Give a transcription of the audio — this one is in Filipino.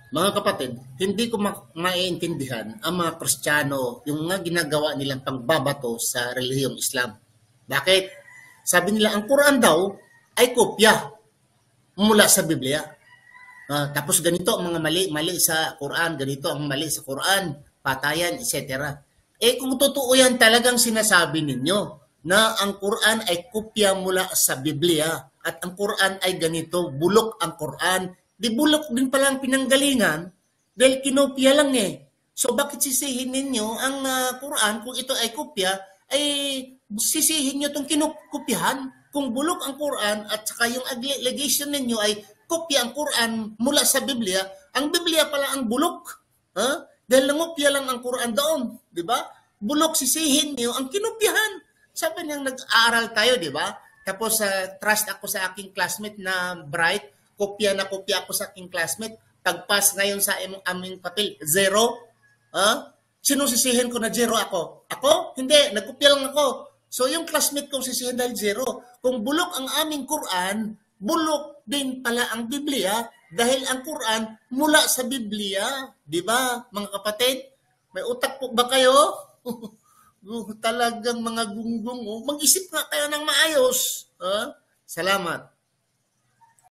Mga kapatid, hindi ko maiintindihan ang mga Kristiyano yung nga ginagawa nilang pangbabato sa relihiyong Islam. Bakit? Sabi nila ang Quran daw ay kopya mula sa Biblia. Tapos ganito ang mga mali sa Quran, ganito ang mali sa Quran, patayan, etc. Kung totoo yan talagang sinasabi ninyo na ang Quran ay kopya mula sa Biblia at ang Quran ay ganito, bulok ang Quran, di bulok din pala ang pinanggalingan dahil kinopya lang eh. So bakit sisihin ninyo ang Quran kung ito ay kopya, ay sisihin nyo itong kinopyahan. Kung bulok ang Quran at saka yung allegation ninyo ay kopya ang Quran mula sa Biblia, ang Biblia pala ang bulok. Dahil nangopya lang ang Quran doon, di ba? Bulok sisihin niyo ang kinopyahan. Sabi niyang nag-aaral tayo, di ba? Tapos trust ako sa aking classmate na bright, kopya na kopya ako sa aking classmate. Pag-pass ngayon sa aming papel, zero. Sino sisihin ko na zero ako? Ako? Hindi, nagkopya lang ako. So yung classmate kong sisihin dahil zero. Kung bulok ang aming Quran, bulok din pala ang Biblia dahil ang Quran mula sa Biblia. Di ba, mga kapatid? May utak po ba kayo? Talagang mga gunggong. Mag-isip nga kayo ng maayos. Salamat.